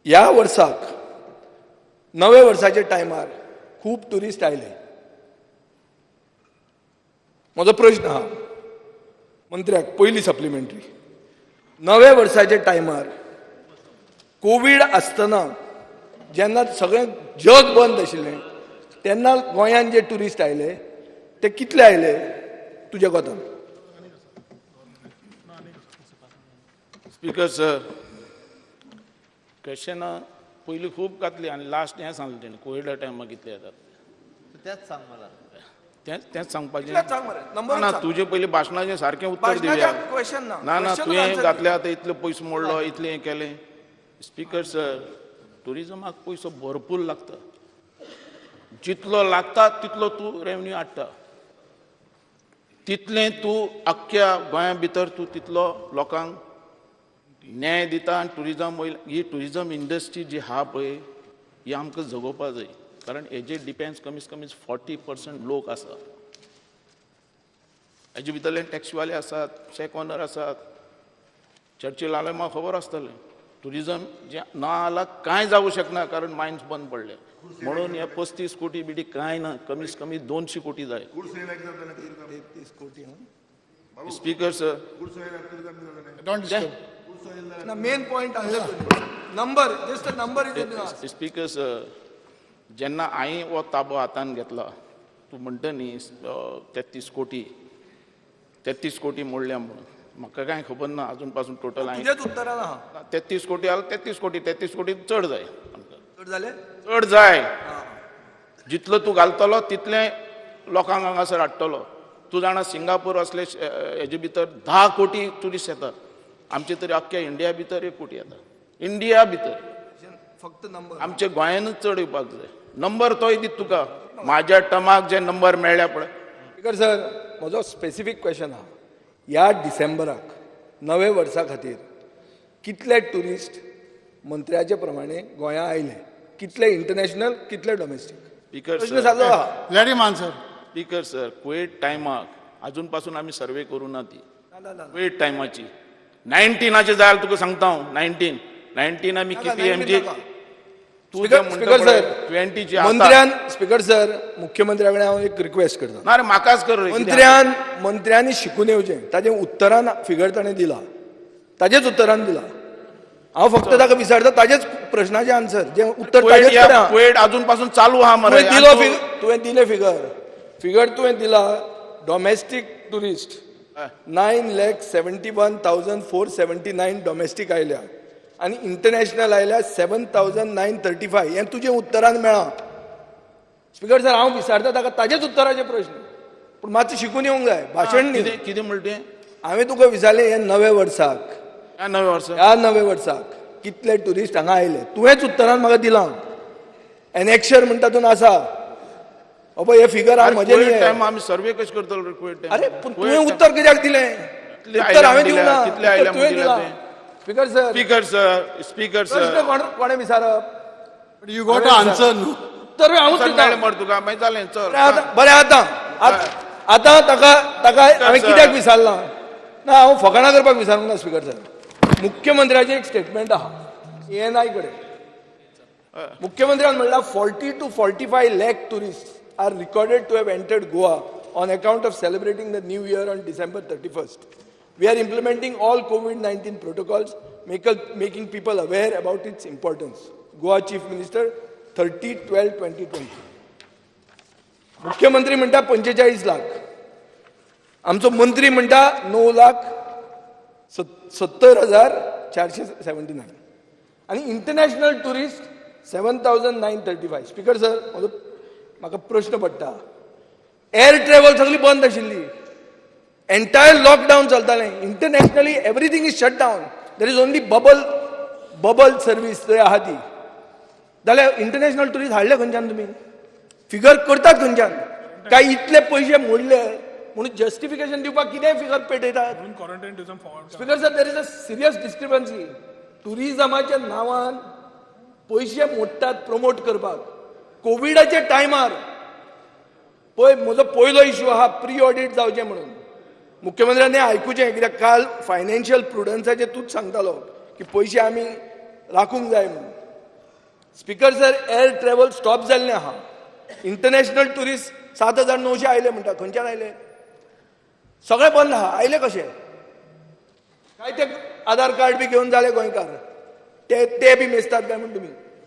ह्या वर्साक नवे वर्साच्या टायमार खूब टुरिस्ट आयले. म्हजो प्रश्न आहा मंत्र्याक, पयली सप्लिमेंटरी, नवे वर्साच्या टायमार कोविड आसतना जेन्ना सगळें जग बंद आशिल्लें तेन्ना गोंयांत जे टुरिस्ट आयले ते कितले आयले तुज्या कोतान? स्पीकर सर, क्वेश्चन पयलीं खूब घातली आनी लास्ट हें सांगलें तेणें कोविडा टायमार कितले येतात तेच सांग मला. तेंच सांगपाचें कितल्याक सांग मरे, नंबर ना. तुजें पयलीं भाशणाचें सारकें उत्तर दिवया. क्वेश्चन ना ना, तुवें घातलें आतां इतले पयसो मोडलो, इतलें हें केलें. स्पीकर सर, टुरिजमाक पयसो भरपूर लागता. जितलो लागता तितलो तूं रेवन्यू हाडटा, तितलें तूं आख्ख्या गोंया भितर तूं तितलो लोकांक न्याय दिता. आनी टुरिजम ही टुरिजम इंडस्ट्री जी आहा पळय ही आमकां जगोवपा जाय. कारण हेजेर डिपेंड्स कमीत कमी 40% लोक आसा. हेजे भितरले टॅक्सीवाले आसात, शेक ओनर आसात. चर्चिल आल्या म्हाका खबर आसतलें टुरिजम जे ना आला कांय जावं शकना, कारण मायन्स बंद पडले. म्हणून हे 35 कोटी बिडी कांय ना, कमीत कमी 200 कोटी जाय. Speaker sir, main point number, just number is speaker sir, जेन्ना हांवें हो ताबो हातान घेतला, तूं म्हणटा न्ही 33 कोटी मोडल्या म्हणून. म्हाका कांय खबर ना अजून पासून टोटल. तुजेच उत्तरान आहा 33 कोटी आला. 33 कोटी चड जाय. चड जाले, चड जाय. जितलो तूं घालतलो तितलें लोकांक हांगासर हाडटलो. तूं जाणा सिंगापूर असले हेजे भितर 10 कोटी टुरिस्ट येतात. आमचे तरी अख्ख्या इंडिया भितर 1 कोटी येता. इंडिया भितर फक्त नंबर आमच्या गोंयानूच चड येवपाक जाय. नंबर तोय दीत तुका. म्हाज्या टर्माक जे नंबर मेळ्ळ्या पळय. स्पीकर सर, म्हजो स्पेसिफीक क्वेश्चन आहा, ह्या डिसेंबराक नवे वर्सा खातीर कितले टुरिस्ट मंत्र्याचे प्रमाणे गोंया आयले? कितले इंटरनॅशनल, कितले डोमेस्टीक? स्पीकर प्रश्न सादो आहा. Let him answer. Speaker sir, Covid टायमाक अजून पासून आमी सर्वे करूं ना ती कोविड टायमाची. 19चे जाल्यार तुका सांगता हांव. 19 आमी KPMG स्पीकर सर, 20ची मंत्र्यान, स्पीकर सर, मुख्यमंत्र्या कडेन हांव एक रिक्वेस्ट करता. ना रे, म्हाकाच कर रे. मंत्र्यांनी शिकून येवचें. ताजें उत्तरान फिगर ताणें दिला, ताजेच उत्तरान दिला. हांव फक्त ताका विचारता ताजेच प्रश्नाचे आन्सर, जे उत्तर ताजेच कडेन. कोविड अजून पासून चालू आहा मरे. तुवें दिले फिगर तुवें दिला. डोमेस्टीक टुरिस्ट 9,71,479 डोमेस्टीक आयल्या आनी इंटरनॅशनल आयल्या 7,935. हें तुजें उत्तरान मेळ्ळा. स्पीकर सर, हांव विचारता ताका ताजेच उत्तराचे प्रश्न, पूण मातशें शिकून येवंक जाय. भाशण न्ही. कितें म्हणलें हांवें तुका विचारलें हें नवे वर्साक, ह्या नवे वर्साक कितले टुरिस्ट हांगा आयले. तुवेंच उत्तरान म्हाका दिलां. एनेक्शर म्हणटा तातूंत आसा. हे फिगर हांव म्हजें न्ही. आमी सर्वे कशें करतलो रे कोविड टायम? अरे पूण तुवें उत्तर कित्याक दिलें? उत्तर हांवें दिवं ना. तुवें दिलां. स्पीकर सर, स्पीकर प्रश्न सर, कोणें विचारप? यू गॉट टू आन्सर न्हू. उत्तर हांवूच दितां. मर तुका मागीर जालें. चल बरें, आतां ताका हांवें कित्याक विचारलां ना, हांव फकाणां करपाक विचारूंक ना. स्पीकर सर, मुख्यमंत्र्याचें एक स्टेटमेंट आहा ANI कडेन. मुख्यमंत्र्यान म्हणलां 40 to 45 lakh tourist are recorded to have entered Goa on account of celebrating the new year on December 31st. We are implementing all COVID-19 protocols, making people aware about its importance. Goa Chief Minister 30/12/2020. मुख्यमंत्री म्हणटा 45 लाख. आमचो मंत्री म्हणटा 9,70,479 आणि international tourist 7,935. Speaker sir, म्हाका प्रश्न पडटा, air travel सगळी बंद आशिल्ली, एंटायर लॉकडावन चलतालें, internationally everything is shut down, there is only bubble service थंय आहा ती. जाल्यार इंटरनॅशनल टुरिस्ट हाडले खंयच्यान तुमी? फिगर करतात खंयच्यान? काय इतले पयशे मोडले म्हणून जस्टिफिकेशन दिवपाक कितेंय फिगर पेटयतात? Speaker sir, there is a serious discrepancy. टुरिजमाच्या नांवान पयशे मोडटात प्रमोट करपाक. कोविडाच्या टायमार पळय, म्हजो पयलो इश्यू आहा प्री ऑडिट जावचें म्हणून. मुख्यमंत्र्यांनी आयकुचें, कित्याक काल फायनान्शियल प्रुडन्साचेर तूंच सांगतालो की पयशे आमी राखूंक जाय म्हणून. Speaker sir, air travel stop जाल्लें आहा. इंटरनॅशनल टुरिस्ट 7,900 आयले म्हणटा, खंयच्यान आयले? सगळे बंद आहा, आयले कशे? काय ते आधार कार्ड बी घेवन जाले गोंयकार, ते बी मेजतात काय म्हण तुमी?